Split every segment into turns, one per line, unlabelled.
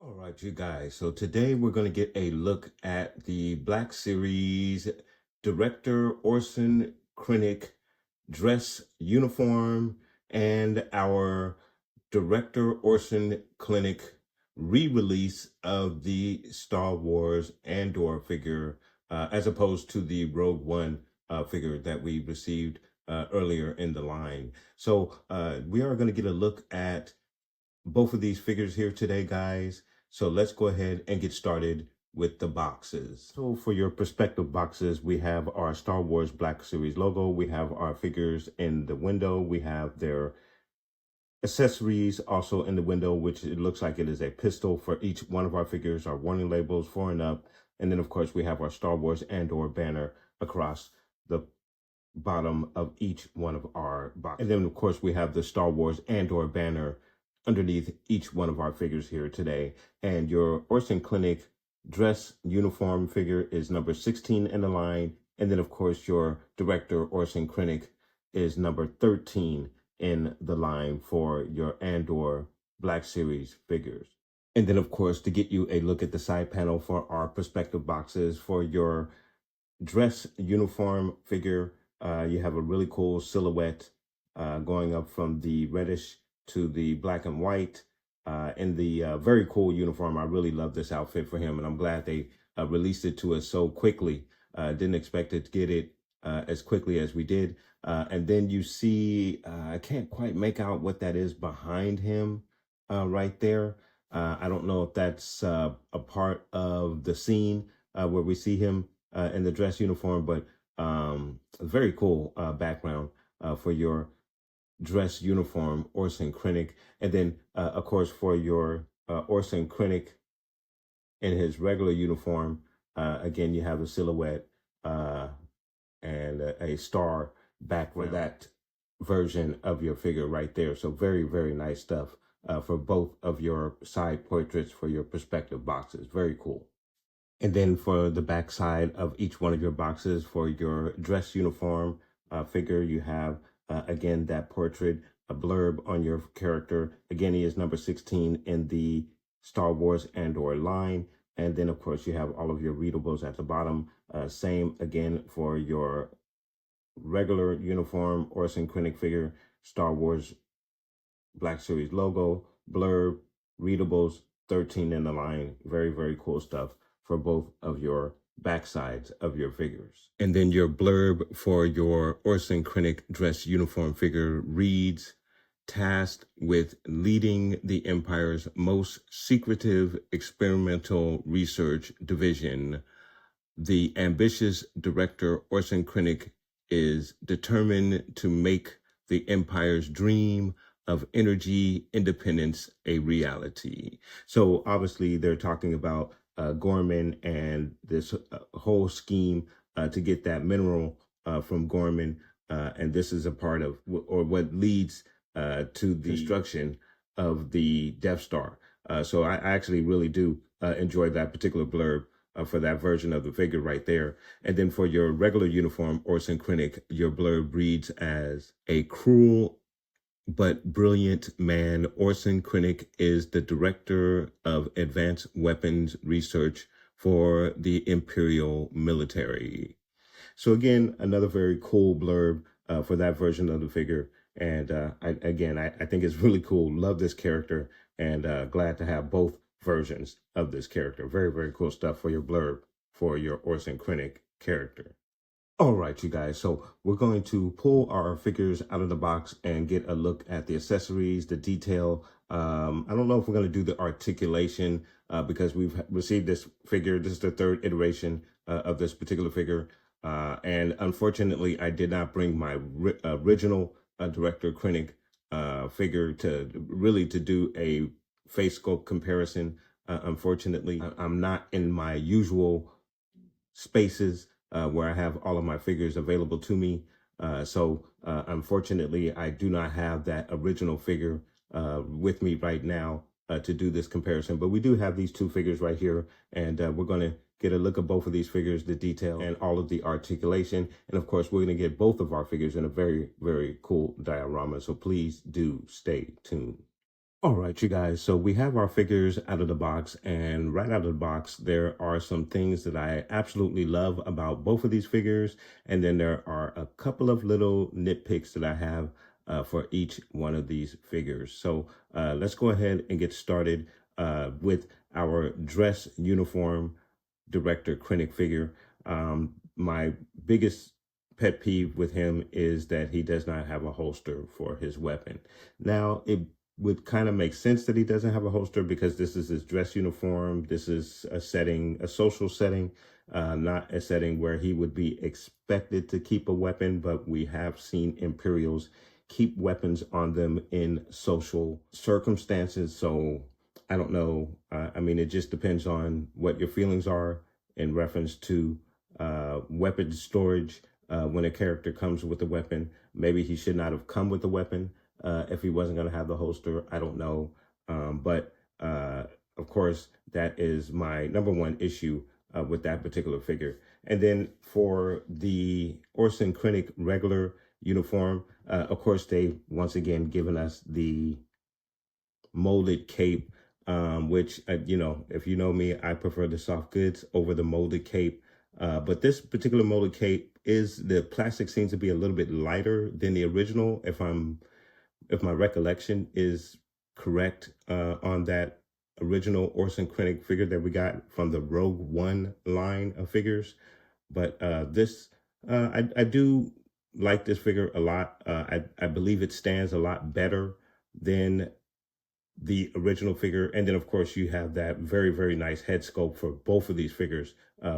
All right, you guys. So today we're going to get a look at the Black Series director Orson Krennic dress uniform and our director Orson Krennic re-release of the Star Wars Andor figure, as opposed to the Rogue One figure that we received earlier in the line. So we are going to get a look at both of these figures here today, guys. So let's go ahead and get started with the boxes. So for your perspective boxes, we have our Star Wars Black Series logo. We have our figures in the window. We have their accessories also in the window, which it looks like it is a pistol for each one of our figures, our warning labels 4 and up. And then of course we have our Star Wars Andor banner across the bottom of each one of our boxes. And then of course we have the Star Wars Andor banner underneath each one of our figures here today. And your Orson Krennic dress uniform figure is number 16 in the line. And then of course your director Orson Krennic is number 13 in the line for your Andor Black Series figures. And then of course, to get you a look at the side panel for our perspective boxes for your dress uniform figure, you have a really cool silhouette going up from the reddish to the black and white in the very cool uniform. I really love this outfit for him, and I'm glad they released it to us so quickly. Didn't expect it to get it as quickly as we did. And then you see, I can't quite make out what that is behind him right there. I don't know if that's a part of the scene where we see him in the dress uniform, but very cool background for your dress uniform, Orson Krennic. And then, of course, for your Orson Krennic in his regular uniform, again, you have a silhouette and a star background for that version of your figure right there. So very, very nice stuff for both of your side portraits for your perspective boxes. Very cool. And then for the back side of each one of your boxes for your dress uniform figure, you have, again, that portrait, a blurb on your character. Again, he is number 16 in the Star Wars Andor line. And then, of course, you have all of your readables at the bottom. Same, again, for your regular uniform Orson Krennic figure, Star Wars Black Series logo, blurb, readables, 13 in the line. Very, very cool stuff for both of your backsides of your figures. And then your blurb for your Orson Krennic dress uniform figure reads, tasked with leading the Empire's most secretive experimental research division, the ambitious director Orson Krennic is determined to make the Empire's dream of energy independence a reality. So obviously they're talking about Gorman and this whole scheme to get that mineral from Gorman. And this is a part of, or what leads to the destruction of the Death Star. So I actually really do enjoy that particular blurb for that version of the figure right there. And then for your regular uniform, Orson Krennic, your blurb reads as, a cruel but brilliant man, Orson Krennic is the director of advanced weapons research for the Imperial military. So again, another very cool blurb for that version of the figure. And I think it's really cool. Love this character, and glad to have both versions of this character. Very, very cool stuff for your blurb for your Orson Krennic character. All right, you guys, so we're going to pull our figures out of the box and get a look at the accessories, the detail. I don't know if we're going to do the articulation because we've received this figure. This is the third iteration of this particular figure. And unfortunately, I did not bring my original director Krennic figure to do a face sculpt comparison Unfortunately, I'm not in my usual spaces where I have all of my figures available to me. So unfortunately, I do not have that original figure with me right now to do this comparison. But we do have these two figures right here, and we're going to get a look at both of these figures, the detail and all of the articulation. And of course, we're going to get both of our figures in a very, very cool diorama. So please do stay tuned. All right, you guys. So we have our figures out of the box, and right out of the box, there are some things that I absolutely love about both of these figures. And then there are a couple of little nitpicks that I have for each one of these figures. So let's go ahead and get started with our dress uniform director Krennic figure. My biggest pet peeve with him is that he does not have a holster for his weapon. Now, it would kind of make sense that he doesn't have a holster because this is his dress uniform. This is a setting, a social setting, not a setting where he would be expected to keep a weapon, but we have seen Imperials keep weapons on them in social circumstances. So I don't know. I mean, it just depends on what your feelings are in reference to weapon storage. When a character comes with a weapon, maybe he should not have come with a weapon. If he wasn't going to have the holster, I don't know. But of course, that is my number one issue with that particular figure. And then for the Orson Krennic regular uniform, of course, they once again given us the molded cape, which, you know, if you know me, I prefer the soft goods over the molded cape. But this particular molded cape the plastic seems to be a little bit lighter than the original, if my recollection is correct on that original Orson Krennic figure that we got from the Rogue One line of figures. But I do like this figure a lot. I believe it stands a lot better than the original figure. And then, of course, you have that very, very nice head sculpt for both of these figures,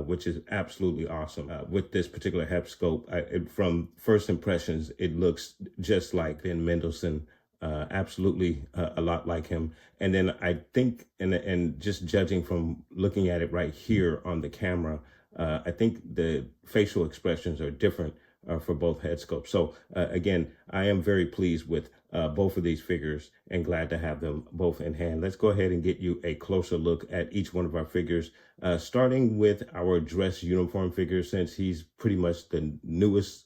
which is absolutely awesome. With this particular head sculpt, from first impressions, it looks just like Ben Mendelsohn, absolutely a lot like him. And then I think, and just judging from looking at it right here on the camera, I think the facial expressions are different for both head sculpts. So again, I am very pleased with both of these figures and glad to have them both in hand. Let's go ahead and get you a closer look at each one of our figures, starting with our dress uniform figure, since he's pretty much the newest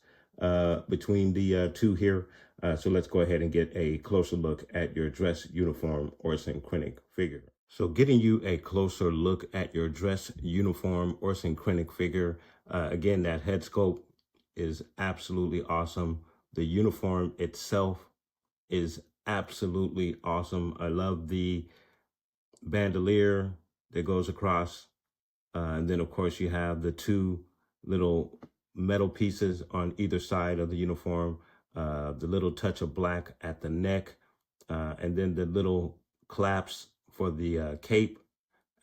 between the two here. So let's go ahead and get a closer look at your dress uniform Orson Krennic figure. So getting you a closer look at your dress uniform Orson Krennic figure, again, that head sculpt is absolutely awesome. The uniform itself is absolutely awesome. I love the bandolier that goes across. And then, of course, you have the two little metal pieces on either side of the uniform, the little touch of black at the neck, and then the little claps for the cape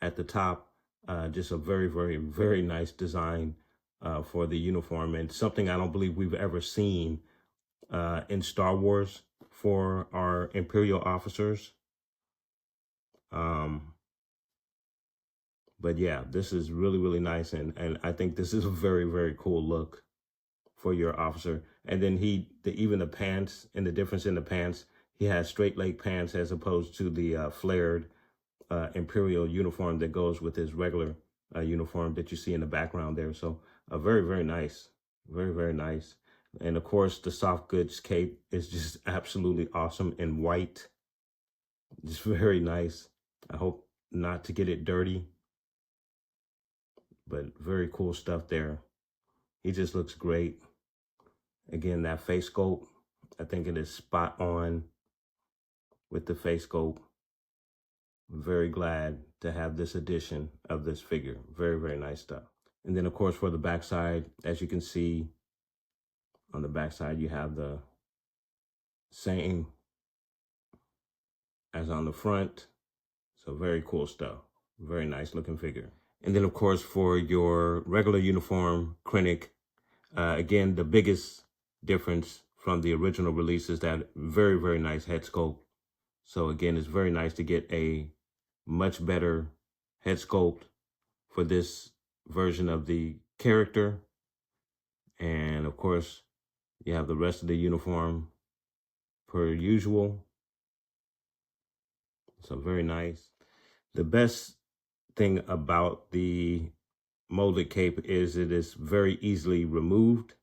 at the top. Just a very, very, very nice design for the uniform, and something I don't believe we've ever seen in Star Wars for our Imperial officers. But yeah, this is really, really nice. And I think this is a very, very cool look for your officer. And then even the pants, and the difference in the pants, he has straight leg pants as opposed to the flared Imperial uniform that goes with his regular uniform that you see in the background there. So very, very nice. Very, very nice. And of course, the soft goods cape is just absolutely awesome in white. Just very nice. I hope not to get it dirty, but very cool stuff there. He just looks great. Again, that face sculpt, I think it is spot on with the face sculpt. Very glad to have this edition of this figure. Very, very nice stuff. And then, of course, for the backside, as you can see, on the backside, you have the same as on the front. So very cool stuff. Very nice looking figure. And then, of course, for your regular uniform, Krennic, again, the biggest difference from the original release is that very, very nice head sculpt. So again, it's very nice to get a much better head sculpt for this version of the character. And of course, you have the rest of the uniform per usual. So very nice. The best thing about the molded cape is it is very easily removed.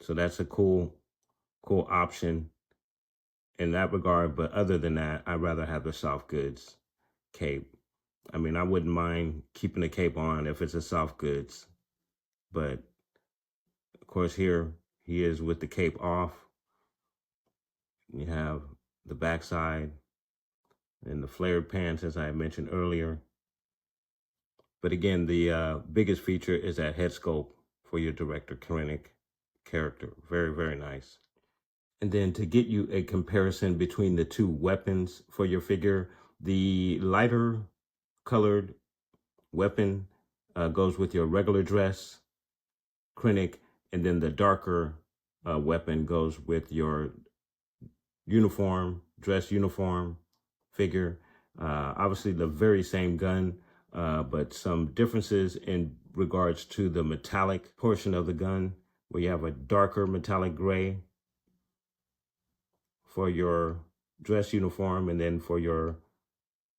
So that's a cool option in that regard. But other than that, I'd rather have the soft goods cape. I mean, I wouldn't mind keeping the cape on if it's a soft goods, but of course here he is with the cape off. You have the backside and the flared pants, as I mentioned earlier. But again, the biggest feature is that head sculpt for your director Krennic character. Very, very nice. And then to get you a comparison between the two weapons for your figure, the lighter colored weapon goes with your regular dress Krennic, and then the darker weapon goes with your dress uniform figure. Obviously the very same gun, but some differences in regards to the metallic portion of the gun, where you have a darker metallic gray for your dress uniform, and then for your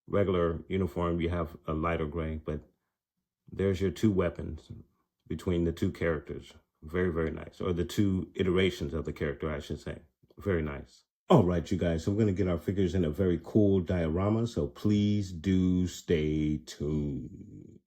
regular uniform you have a lighter gray. But there's your two weapons between the two characters. Very, very nice. Or the two iterations of the character, I should say. Very nice. All right, you guys, so we're going to get our figures in a very cool diorama, so please do stay tuned.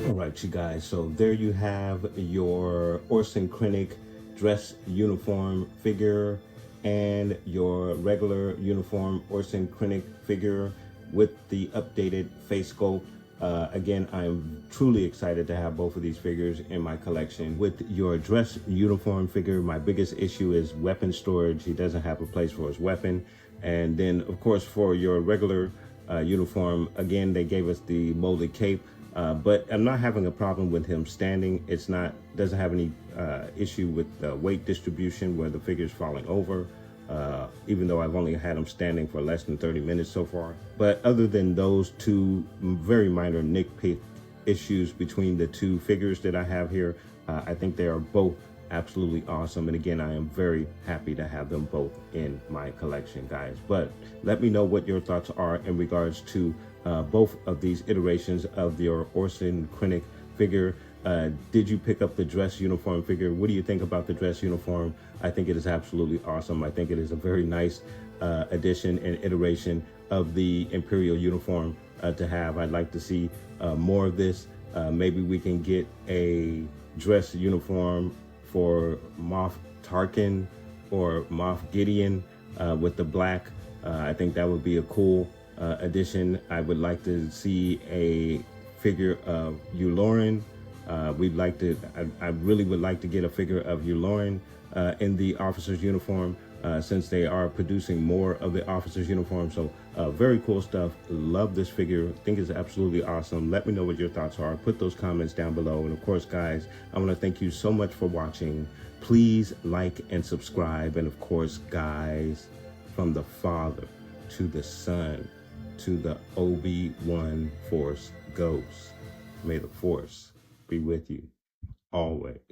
All right, you guys, so there you have your Orson Krennic dress uniform figure and your regular uniform Orson Krennic figure with the updated face sculpt. Again, I'm truly excited to have both of these figures in my collection. With your dress uniform figure, my biggest issue is weapon storage. He doesn't have a place for his weapon. And then, of course, for your regular uniform, again, they gave us the molded cape. But I'm not having a problem with him standing. Doesn't have any issue with the weight distribution where the figure's falling over, even though I've only had him standing for less than 30 minutes so far. But other than those two very minor nitpick issues between the two figures that I have here, I think they are both absolutely awesome. And again, I am very happy to have them both in my collection, guys. But let me know what your thoughts are in regards to both of these iterations of your Orson Krennic figure. Did you pick up the dress uniform figure? What do you think about the dress uniform? I think it is absolutely awesome. I think it is a very nice addition and iteration of the Imperial uniform to have. I'd like to see more of this. Maybe we can get a dress uniform for Moff Tarkin or Moff Gideon with the black. I think that would be a cool edition, I would like to see a figure of Eulorin. I really would like to get a figure of Eulorin in the officer's uniform, since they are producing more of the officer's uniform. So very cool stuff. Love this figure. Think it's absolutely awesome. Let me know what your thoughts are. Put those comments down below. And of course, guys, I want to thank you so much for watching. Please like and subscribe. And of course, guys, from the Father to the Son to the Obi-Wan Force Ghost, may the Force be with you always.